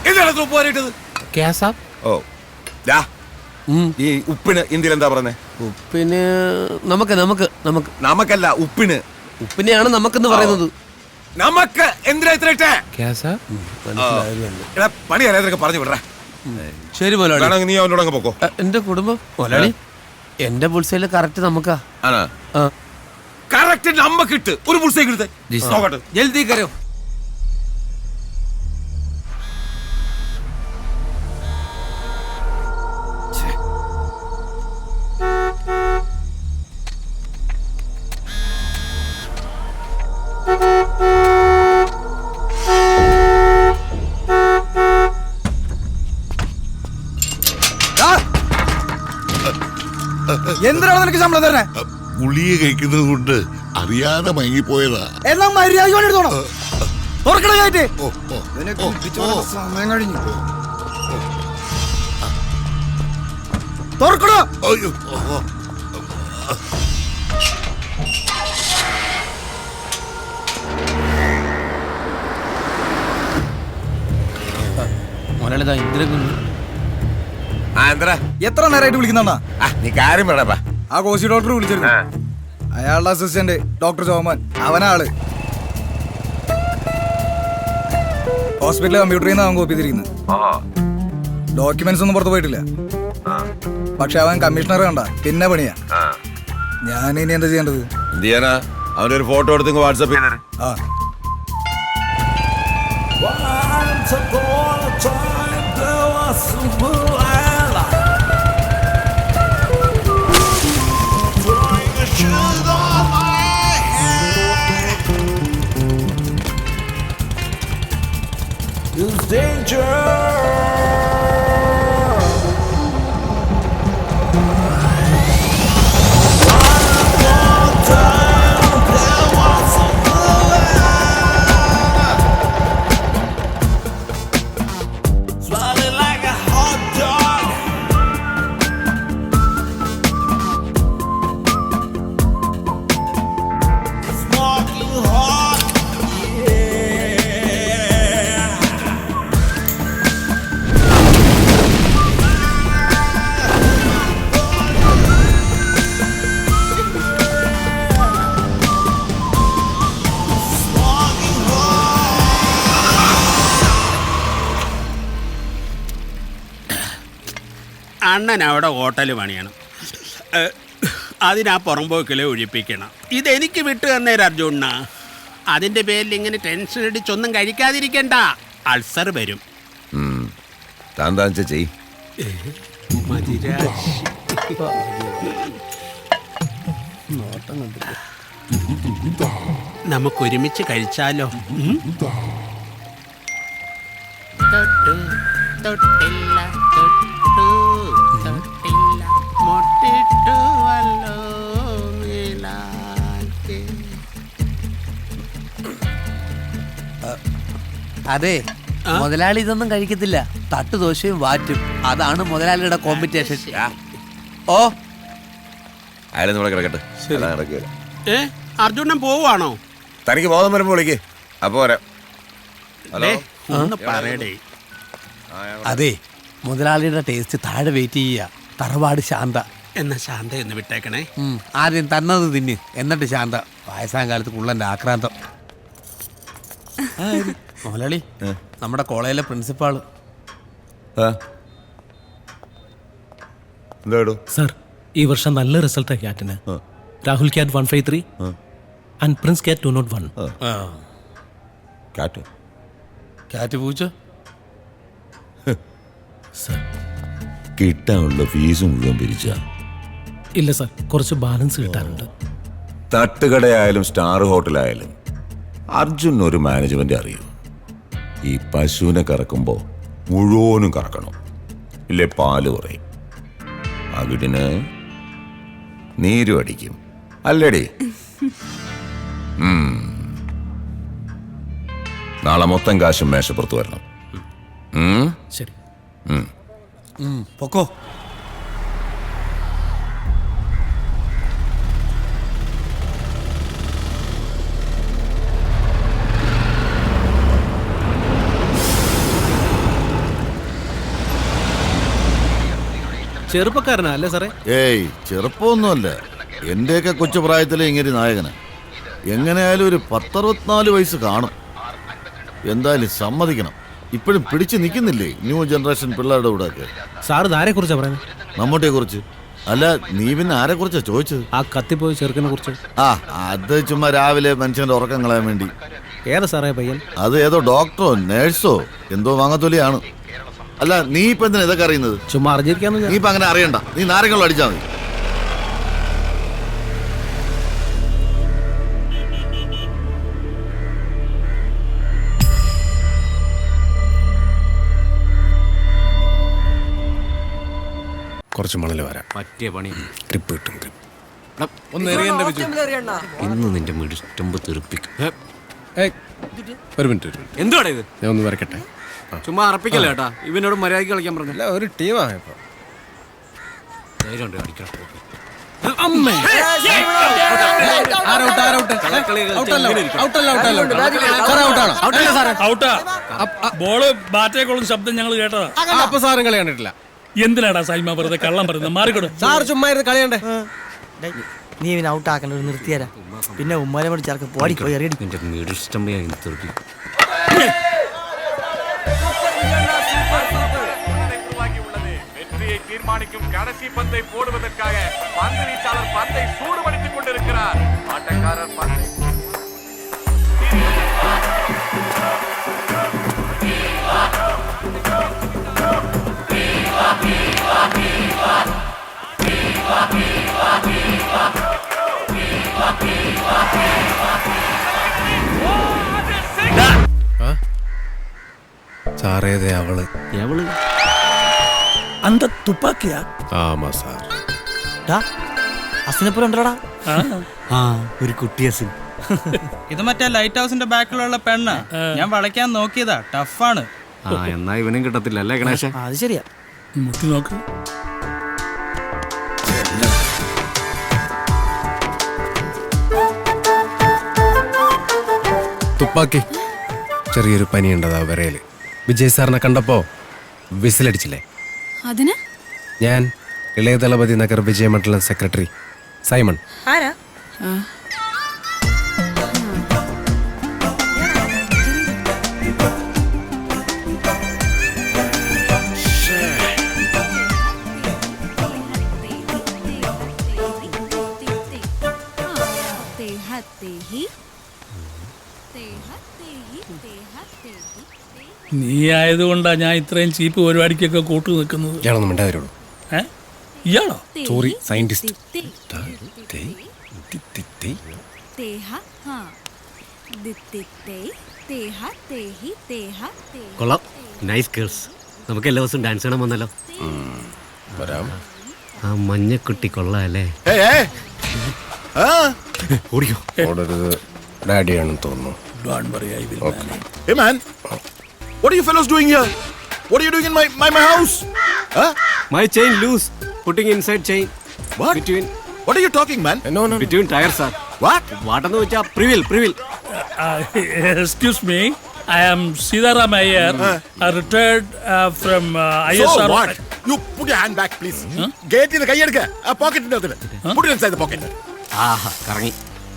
എന്താണ് സൂപ്പ് വരട്ടത്? ഓ ഈ ഉപ്പിന് ഇന്ത്യയിൽ എന്താ പറയുന്നത്? ഉപ്പിന് നമുക്ക് നമുക്ക് നമുക്ക് നമുക്കല്ല, ഉപ്പിന്. ഉപ്പിനെയാണ് നമുക്കെന്ന് പറയുന്നത്. നമുക്ക് എന്തിനാ ഇത്ര ഇട്ടേ? പണി അറിയാതൊക്കെ പറഞ്ഞു വിടറ. ശരി മുതലാളി, നീ അവനോട് അങ്ങ് പോക്കോ. എന്റെ കുടുംബം മുതലാളി, എന്റെ ബുൾസൈല് കറക്റ്റ് നമുക്കാ. കറക്റ്റ് നമുക്ക് ഇട്ട് ഒരു ബുൾസൈ എടുത്ത് നോക്കട്ടെ. ജൽദി കരോ. എന്തിനാണ് നിനക്ക് ശമ്പളം തരണേ? ഗുളിക കഴിക്കുന്നത് കൊണ്ട് അറിയാതെ മയങ്ങിപ്പോയതാ. എന്നാ മര്യാദ എടുത്തോണം. സമയം കഴിഞ്ഞു. തുറക്കണോ? എത്ര നേരമായിട്ട് വിളിക്കുന്ന? നീ കാര്യം വേണപ്പാ. ആ കോശി ഡോക്ടർ വിളിച്ചിരുന്നു. അയാളുടെ അസിസ്റ്റന്റ് ഡോക്ടർ ചോമൻ, അവനാള് ഹോസ്പിറ്റലിൽ കമ്പ്യൂട്ടറിൽ നിന്ന് അവൻ കോപ്പി ചെയ്തിരിക്കുന്നത്. ഡോക്യുമെന്റ്സ് ഒന്നും പുറത്തു പോയിട്ടില്ല. പക്ഷെ അവൻ കമ്മീഷണർ കണ്ട പിന്നെ പണിയാ. ഞാൻ ഇനി എന്താ ചെയ്യേണ്ടത്? എന്ത് ചെയ്യാനാ? അവന്റെ ഒരു ഫോട്ടോ എടുത്ത് വാട്സാപ്പ് ചെയ്തേ. അണ്ണൻ അവിടെ ഹോട്ടൽ പണിയണം, അതിനാ പുറമ്പോക്കിലെ ഒഴിപ്പിക്കണം. ഇതെനിക്ക് വിട്ടു തന്നേരം അർജുണ്ണ. അതിൻ്റെ പേരിൽ ഇങ്ങനെ ടെൻഷൻ അടിച്ചൊന്നും കഴിക്കാതിരിക്കണ്ട, അൾസർ വരും. നമുക്കൊരുമിച്ച് കഴിച്ചാലോ? തൊട്ടില്ല മൊട്ടിട്ടുവല്ലോ നീലാക്ക്. അതെ, മുതലാളി ഇതൊന്നും കഴിക്കത്തില്ല. തട്ടുദോശയും വാറ്റും, അതാണ് മുതലാളിയുടെ കോമ്പറ്റീഷൻ. ഓ അയാളെ നമ്മളെ കിടക്കട്ടെ. അർജുനൻ പോവാണോ? തനിക്ക് ബോധം വരുമ്പോ വിളിക്ക്, അപ്പൊ വരാം. ഒന്ന് പറയടേ. അതെ, മുതലാളിയുടെ ടേസ്റ്റ് താഴെ വെയിറ്റ് ചെയ്യുക. തറവാട് ശാന്ത. എന്നാ ശാന്ത എന്ന് വിട്ടേക്കണേ. ആദ്യം തന്നത് തിന്ന്, എന്നിട്ട് ശാന്ത. വയസ്സാം കാലത്ത് കുള്ളന്റെ ആക്രാന്തം. മുതലാളി, നമ്മുടെ കോളേജിലെ പ്രിൻസിപ്പാള്. സർ, ഈ വർഷം നല്ല റിസൾട്ടാണ് ക്യാറ്റിന്. Rahul cat 153 and prince cat 201. Cat പൂച്ച. സർ, കിട്ടാനുള്ള ഫീസ് മുഴുവൻ പിരിച്ച? ഇല്ല സർ, കുറച്ച് ബാലൻസ് കിട്ടാറുണ്ട്. തട്ടുകടയായാലും സ്റ്റാർ ഹോട്ടലായാലും അർജുൻ ഒരു മാനേജ്മെന്റ് അറിയൂ. ഈ പശുവിനെ കറക്കുമ്പോൾ മുഴുവനും കറക്കണം, ഇല്ലേ പാല് കുറയും, അകിടിന് നീരും അടിക്കും, അല്ലേടി? നാളെ മൊത്തം കാശും മേശപ്പുറത്ത് വരണം. ശരി. പൊക്കോ. ചെറുപ്പക്കാരനാ അല്ലേ സാറേ? ഏയ് ചെറുപ്പമൊന്നുമല്ല, എന്റെയൊക്കെ കൊച്ചു പ്രായത്തിലെ ഇങ്ങനെ നായകന്. എങ്ങനെയായാലും ഒരു 10-64 വയസ്സ് കാണും. എന്തായാലും സമ്മതിക്കണം, ഇപ്പോഴും പിടിച്ചു നിൽക്കുന്നില്ലേ ന്യൂ ജനറേഷൻ പിള്ളേരുടെ കൂടെ ഒക്കെ. സാറ് ആരെ കുറിച്ചാ പറയുന്നത്? മമ്മൂട്ടിയെ കുറിച്ച്. അല്ല, നീ പിന്നെ ആരെ കുറിച്ചാ ചോദിച്ചത്? ആ കത്തിപ്പോയി ചെറുക്കനെ കുറിച്ച്. ആ, അത് ചുമ്മാ രാവിലെ മനുഷ്യന്റെ ഉറക്കം കളയാൻ വേണ്ടി. ഏതാ സാറേ പയ്യൻ? അത് ഏതോ ഡോക്ടറോ നേഴ്സോ എന്തോ വാങ്ങത്തൊലിയാണ്. അല്ല, നീ ഇപ്പൊ എന്തിനാ ഇതൊക്കെ അറിയുന്നത്? ചുമ്മാ അറിഞ്ഞിരിക്കാന്ന്. നീ ഇപ്പൊ അങ്ങനെ അറിയണ്ട, നീ നാരങ്ങളും അടിച്ചാ മതി. കുറച്ച് മണൽ വരാം. പറ്റിയ പണി. ഗ്രിപ്പ് കിട്ടും. ഗ്രിപ്പ് ഇന്ന് നിന്റെ മിടിസ്റ്റമ്പ് തെറിപ്പിക്കും. ഒരു മിനിറ്റ്. എന്തുവാടാ ഇത്? ഞാൻ ഒന്ന് വരക്കട്ടെ. ചുമ്മാ അറപ്പിക്കല്ലേ കേട്ടാ. ഇവനോട് മര്യാദയ്ക്ക് കളിക്കാൻ പറഞ്ഞില്ല. ഒരു ടീമാണ് ഇപ്പൊ. ധൈര്യം ഉണ്ട് കളിക്കണം. ബോള് ബാറ്റേക്കോളും ശബ്ദം ഞങ്ങൾ കേട്ടതാ. അപ്പൊ സാറും കളി കണ്ടിട്ടില്ല. എന്തിനാടാ സൈമ വെറുതെ കള്ളം പറയുന്നത്? മാറിക്കൊടു. സാർ ചുമ്മാ ഇരുന്ന് കളിയണ്ടേ? നീ ഇവനെ ഔട്ടാക്കണ്ട, ഒരു നിർത്തിയാരാ. പിന്നെ ഉമ്മാരെ കൂടി ചേർക്ക് പോടി പോയി അറിയടി. നിന്റെ മിടിസ്റ്റമ്പയായി തെറിപ്പിക്കും. வெற்றியை தீர்மானிக்கும் கடைசி பந்தை போடுவதற்காக பந்து வீச்சாளர் பந்தை சூடுபடுத்திக் கொண்டிருக்கிறார். ஆட்டக்காரர் பந்தை സാറേതേ അവള്? എവള് അന്ത തുപ്പാക്കിയാ? ആമാ സാർ. അസിനെപ്പോലെ ഉണ്ടല്ലോടാ. ആ, ഒരു കുട്ടി അസിൻ. ഇത് മറ്റേ ലൈറ്റ് ഹൗസിന്റെ ബാക്കിലുള്ള പെണ്ണ്. ഞാൻ വളയ്ക്കാൻ നോക്കിയതാ, ടഫാണ്. ആ, എന്നാ ഇവനും കിട്ടത്തില്ല അല്ലേ ഗണേശ? അത് ശരിയാ. മുട്ടി നോക്ക്. തുപ്പാക്കി. ചെറിയൊരു പനിയുണ്ടതാ വിരയില്. വിജയ് സാറിനെ കണ്ടപ്പോ വിസിലടിച്ചില്ലേ? അതിന് ഞാൻ ഇളയ ദളപതി നഗർ വിജയമണ്ഡലം സെക്രട്ടറി സൈമൺ. ആരാ? നീ ആയതുകൊണ്ടാ ഞാൻ ഇത്രയും ചീപ്പ് പരിപാടിക്കൊക്കെ കൂട്ടു നിൽക്കുന്നത്. ഇയാളൊന്നും മിണ്ടാതിരുള്ളൂ. ഇയാളോ? Sorry, scientist. കൊള്ളാം, നൈസ് ഗേൾസ്. നമുക്ക് എല്ലാ ദിവസവും ഡാൻസ് കാണാൻ വന്നല്ലോ. വരാം. ആ മഞ്ഞക്കുട്ടി കൊള്ളാല്ലേ? ഓടിക്കോ. ഓടരുത്, ഡാഡിയാണെന്ന് തോന്നുന്നു. Hey man, what are you fellows doing here? What are you doing in my house? Huh? My chain loose. Putting inside chain. What? What are you talking, man? No. Between tires, sir. What? വാട്ടെന്ന് വെച്ചാ പ്രിവിൽ. Excuse me, I am Sidaram Iyer, retired from ISR. So what? You put your hand back, please. Gate in the kayedukka. A pocket indadile. Put it inside the pocket. ആഹാ, കറങ്ങി.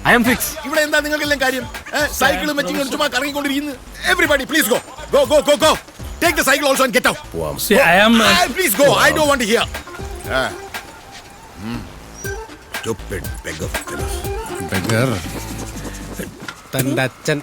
I am fixed. ഇവിടെ എന്താ നിങ്ങൾക്കെല്ലാം കാര്യം? സൈക്കിളും വെച്ചിങ്ങനെ ചുമ്മാ കറങ്ങിക്കൊണ്ടിരിക്കുന്നു. Everybody, please go. Go. Take the cycle also and get out. See, I am. Please go. I don't want to hear. Stupid beggar fellows. Beggar. തന്റെ അച്ഛൻ